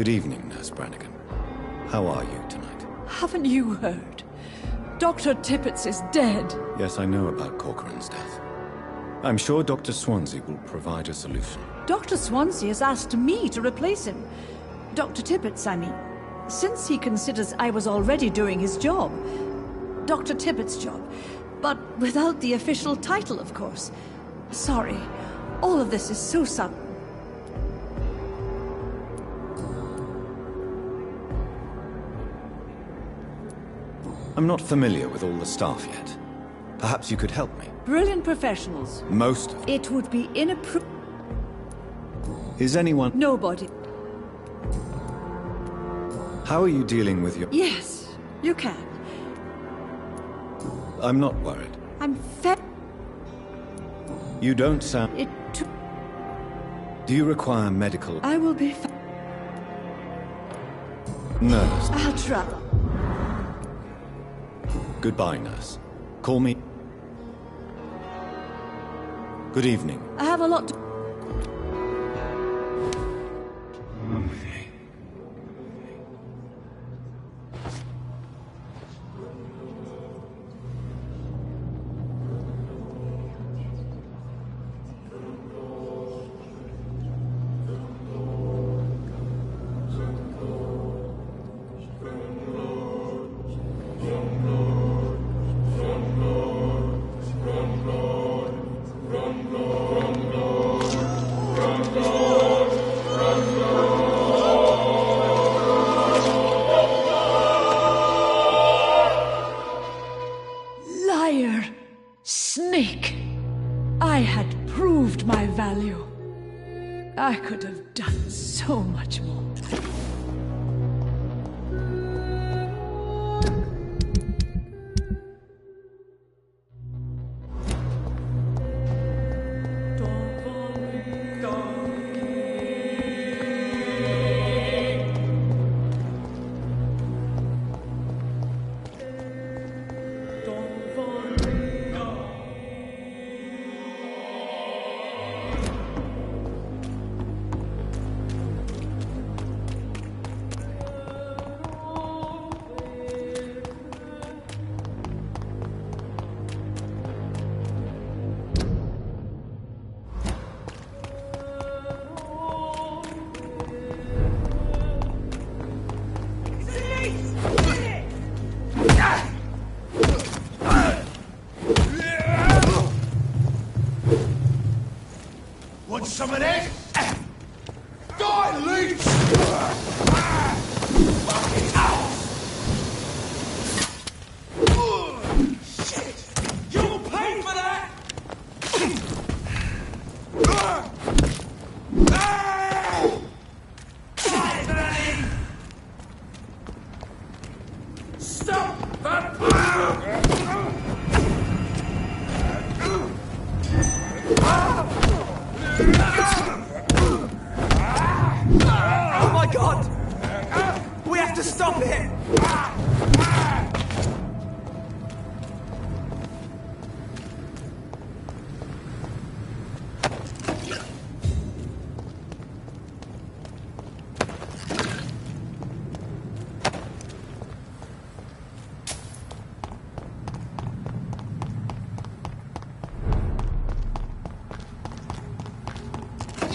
Good evening, Nurse Brannigan. How are you tonight? Haven't you heard? Dr. Tippets is dead. Yes, I know about Corcoran's death. I'm sure Dr. Swansea will provide a solution. Dr. Swansea has asked me to replace him. Dr. Tippets, I mean. Since he considers I was already doing his job. Dr. Tippets' job. But without the official title, of course. Sorry. All of this is so sudden. I'm not familiar with all the staff yet. Perhaps you could help me. Brilliant professionals. Most of them. It would be inappropriate. Is anyone... Nobody. How are you dealing with your... Yes, you can. I'm not worried. I'm fed. You don't sound... It took... Do you require medical... I will be Nurse. I'll try. Goodbye, nurse. Call me... Good evening. I have a lot to... Snake! I had proved my value. I could have done so much more. Want some of that? Die, leech! Shit! You'll pay for that! Stop! Oh my God! We have to stop it!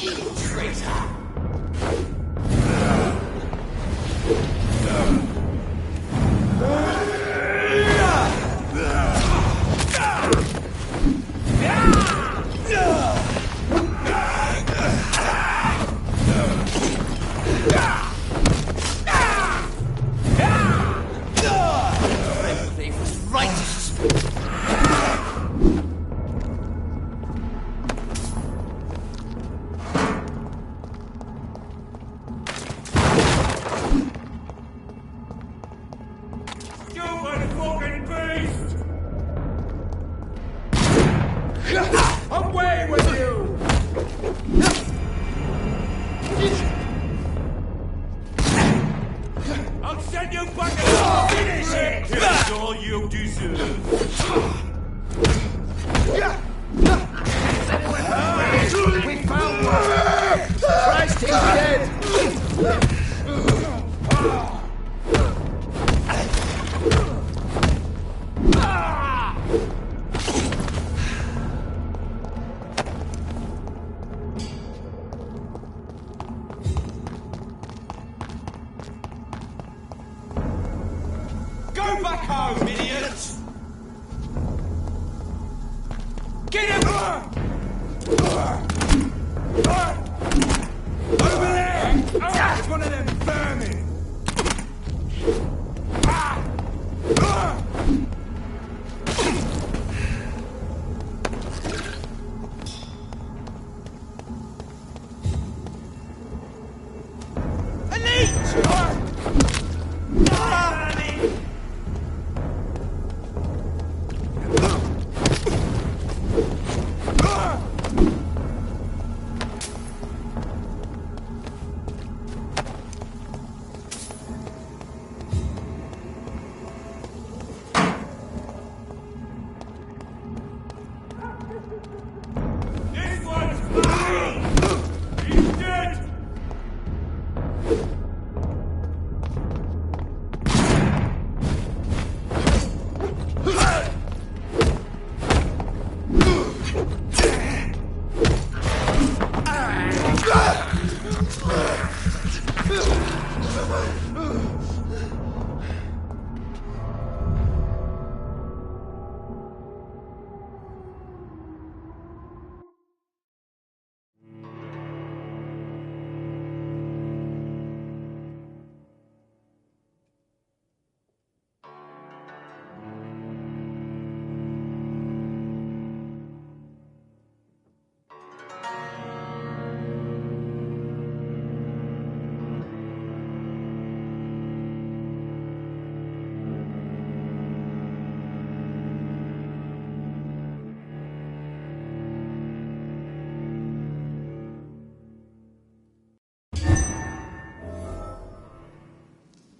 You traitor! Over there! It's one of them vermin!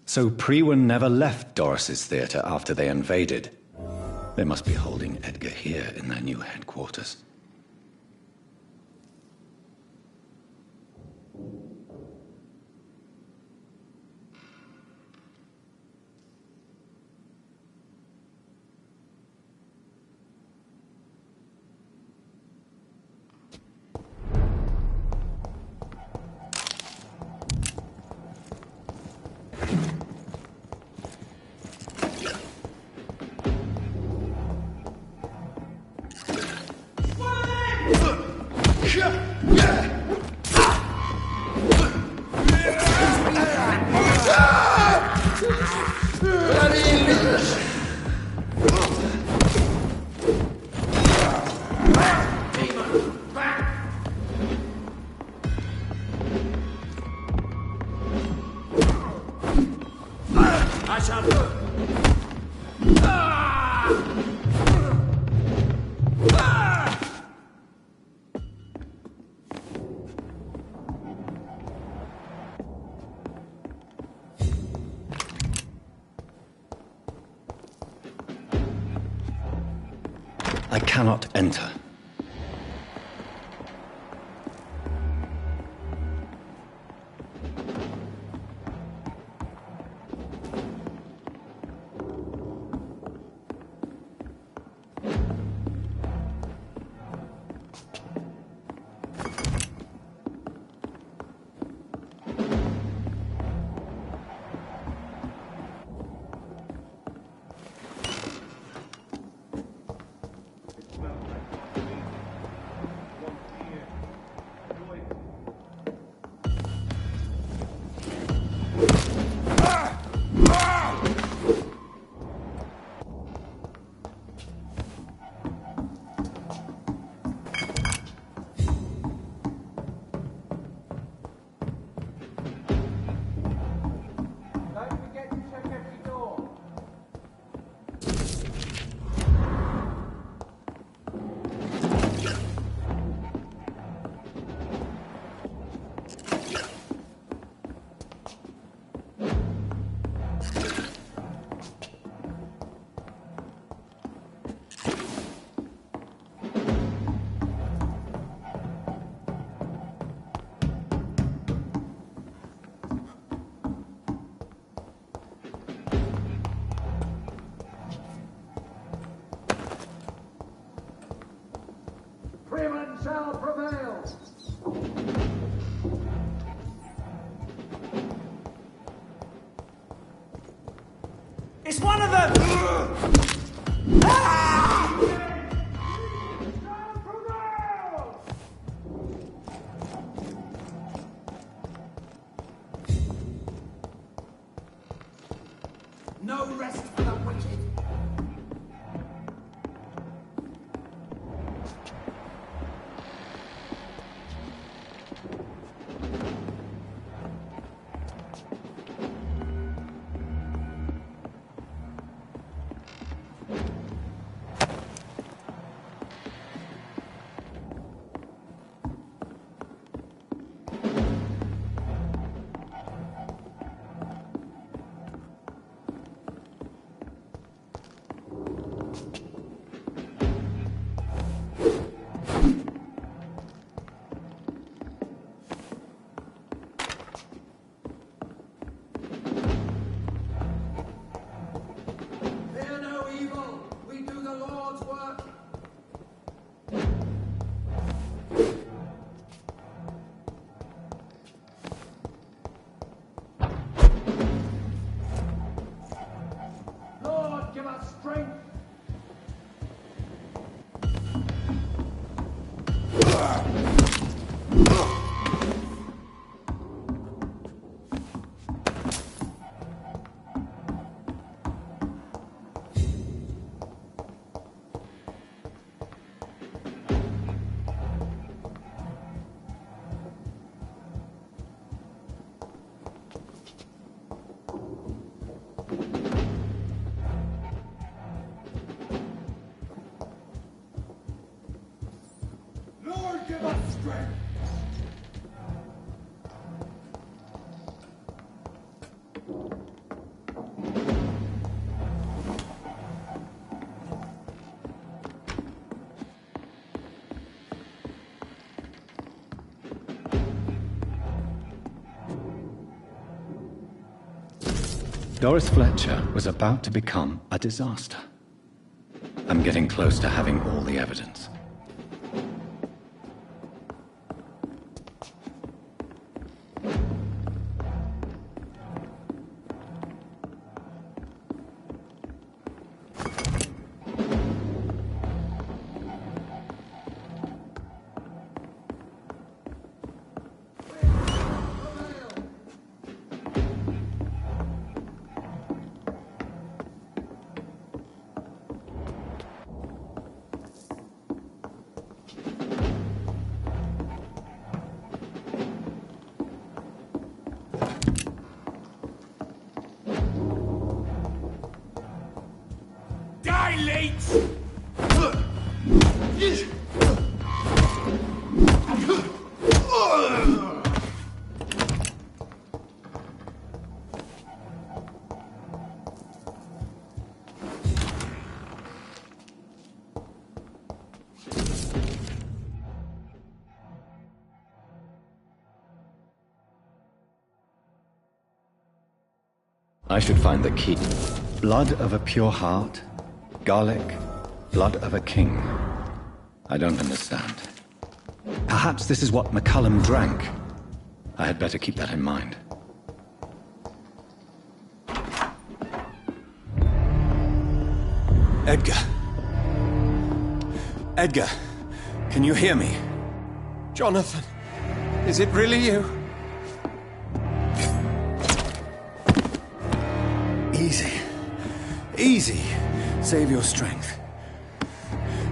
So Prewen never left Doris's theatre after they invaded. They must be holding Edgar here in their new headquarters. I cannot enter. Shall prevail. It's one of them! Ah! rest for the wicked. Doris Fletcher was about to become a disaster. I'm getting close to having all the evidence. I should find the key. Blood of a pure heart, garlic, blood of a king. I don't understand. Perhaps this is what McCullum drank. I had better keep that in mind. Edgar. Edgar, can you hear me? Jonathan, is it really you? Easy. Easy. Save your strength.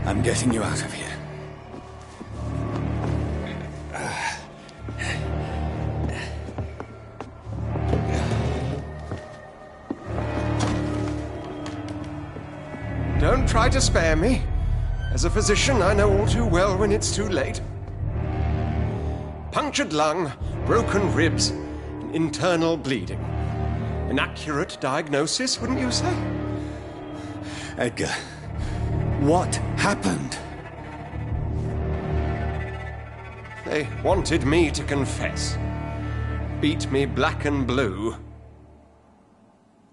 I'm getting you out of here. Don't try to spare me. As a physician, I know all too well when it's too late. Punctured lung, broken ribs, and internal bleeding. An accurate diagnosis, wouldn't you say? Edgar, what happened? They wanted me to confess. Beat me black and blue.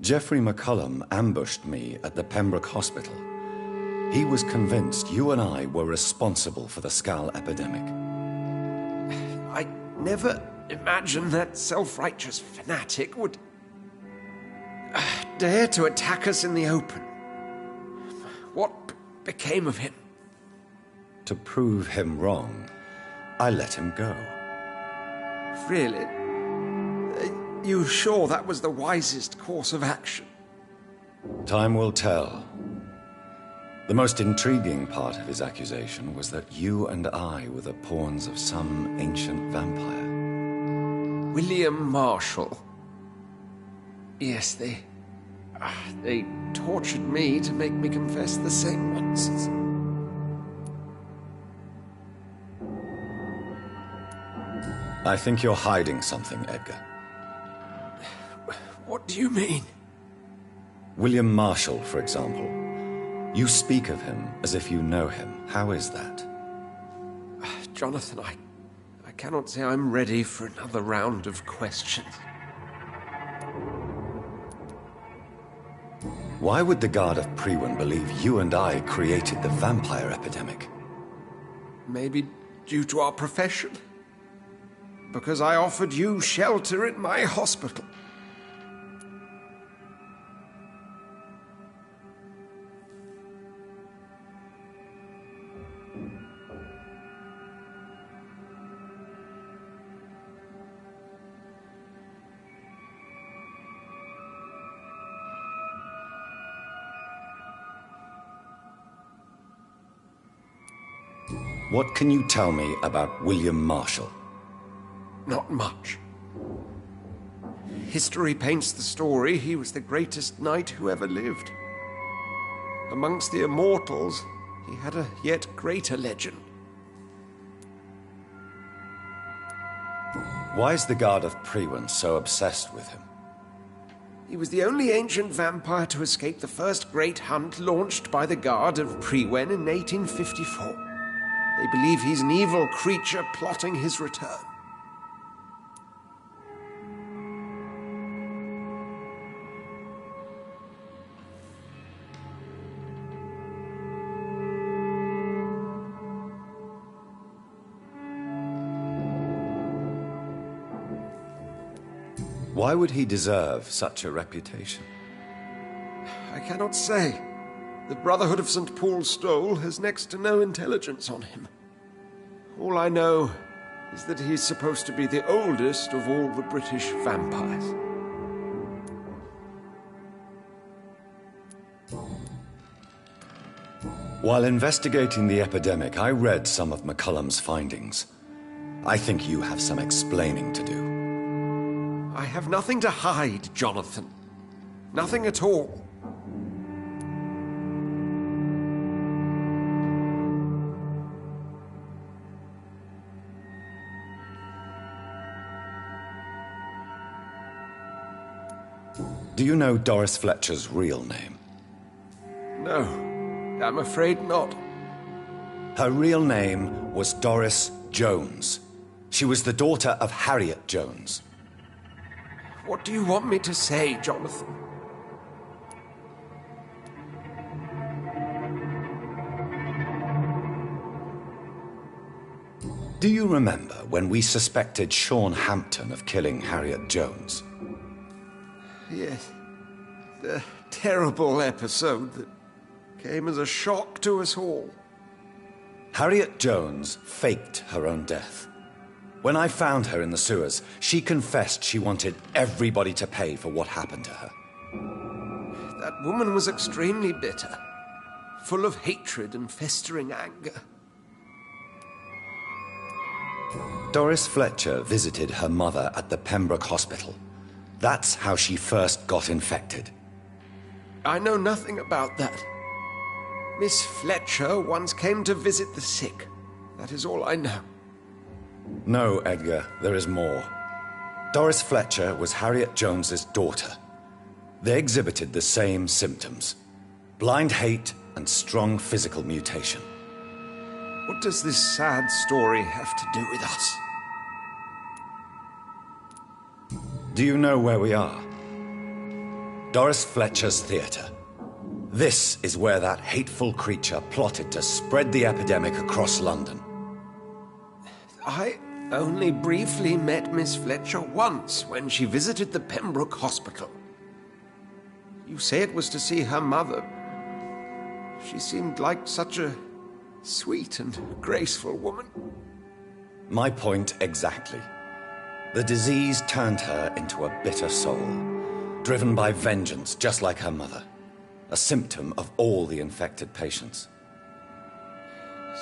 Geoffrey McCullum ambushed me at the Pembroke Hospital. He was convinced you and I were responsible for the Skal epidemic. I never imagined that self-righteous fanatic would dare to attack us in the open. What became of him? To prove him wrong, I let him go. Really? Are you sure that was the wisest course of action? Time will tell. The most intriguing part of his accusation was that you and I were the pawns of some ancient vampire. William Marshall. Yes, they tortured me to make me confess the same nonsense. I think you're hiding something, Edgar. What do you mean? William Marshall, for example. You speak of him as if you know him. How is that? Jonathan, I cannot say I'm ready for another round of questions. Why would the Guard of Priwen believe you and I created the vampire epidemic? Maybe due to our profession. Because I offered you shelter in my hospital. What can you tell me about William Marshall? Not much. History paints the story he was the greatest knight who ever lived. Amongst the immortals, he had a yet greater legend. Why is the Guard of Priwen so obsessed with him? He was the only ancient vampire to escape the first great hunt launched by the Guard of Priwen in 1854. They believe he's an evil creature plotting his return. Why would he deserve such a reputation? I cannot say. The Brotherhood of St. Paul's Stole has next to no intelligence on him. All I know is that he's supposed to be the oldest of all the British vampires. While investigating the epidemic, I read some of McCullum's findings. I think you have some explaining to do. I have nothing to hide, Jonathan. Nothing at all. Do you know Doris Fletcher's real name? No, I'm afraid not. Her real name was Doris Jones. She was the daughter of Harriet Jones. What do you want me to say, Jonathan? Do you remember when we suspected Sean Hampton of killing Harriet Jones? Yes. The terrible episode that came as a shock to us all. Harriet Jones faked her own death. When I found her in the sewers, she confessed she wanted everybody to pay for what happened to her. That woman was extremely bitter, full of hatred and festering anger. Doris Fletcher visited her mother at the Pembroke Hospital. That's how she first got infected. I know nothing about that. Miss Fletcher once came to visit the sick. That is all I know. No, Edgar, there is more. Doris Fletcher was Harriet Jones's daughter. They exhibited the same symptoms: blind hate and strong physical mutation. What does this sad story have to do with us? Do you know where we are? Doris Fletcher's theatre. This is where that hateful creature plotted to spread the epidemic across London. I only briefly met Miss Fletcher once when she visited the Pembroke Hospital. You say it was to see her mother. She seemed like such a sweet and graceful woman. My point exactly. The disease turned her into a bitter soul, driven by vengeance just like her mother. a symptom of all the infected patients.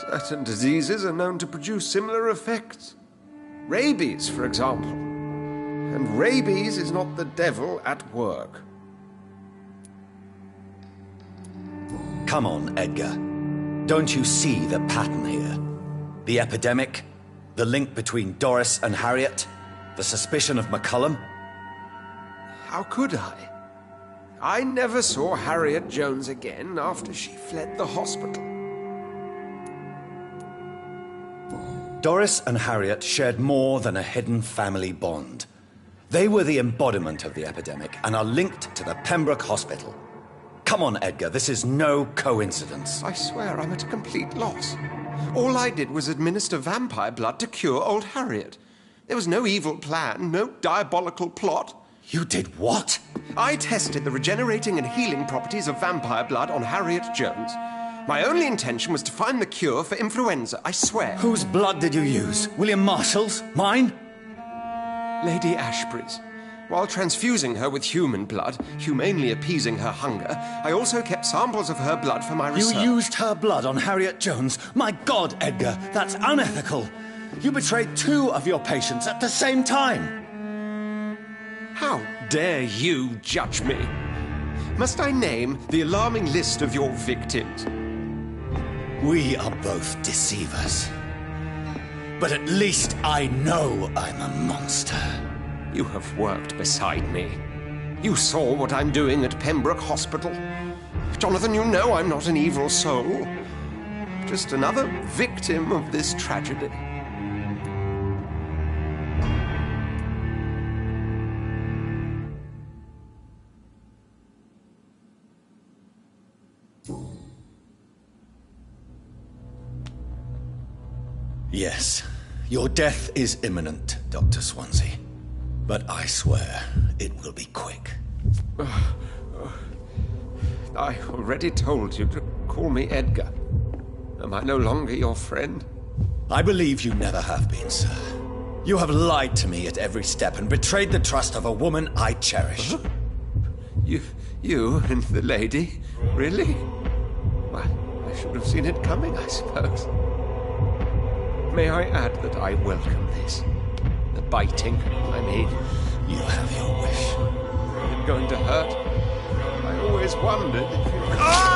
Certain diseases are known to produce similar effects. Rabies, for example. And rabies is not the devil at work. Come on, Edgar. Don't you see the pattern here? The epidemic, the link between Doris and Harriet, the suspicion of McCullum? How could I? I never saw Harriet Jones again after she fled the hospital. Doris and Harriet shared more than a hidden family bond. They were the embodiment of the epidemic and are linked to the Pembroke Hospital. Come on, Edgar, this is no coincidence. I swear I'm at a complete loss. All I did was administer vampire blood to cure old Harriet. There was no evil plan, no diabolical plot. You did what? I tested the regenerating and healing properties of vampire blood on Harriet Jones. My only intention was to find the cure for influenza, I swear. Whose blood did you use? William Marshall's? Mine? Lady Ashbury's. While transfusing her with human blood, humanely appeasing her hunger, I also kept samples of her blood for my research. You used her blood on Harriet Jones? My God, Edgar, that's unethical. You betrayed 2 of your patients at the same time. How dare you judge me? Must I name the alarming list of your victims? We are both deceivers. But at least I know I'm a monster. You have worked beside me. You saw what I'm doing at Pembroke Hospital. Jonathan, you know I'm not an evil soul. Just another victim of this tragedy. Yes, your death is imminent, Dr. Swansea. But I swear, it will be quick. I already told you to call me Edgar. Am I no longer your friend? I believe you never have been, sir. You have lied to me at every step and betrayed the trust of a woman I cherish. Huh? You and the lady? Really? Well, I should have seen it coming, I suppose. May I add that I welcome this? The biting, I mean. You have your wish. Is it going to hurt? I always wondered if you... Ah!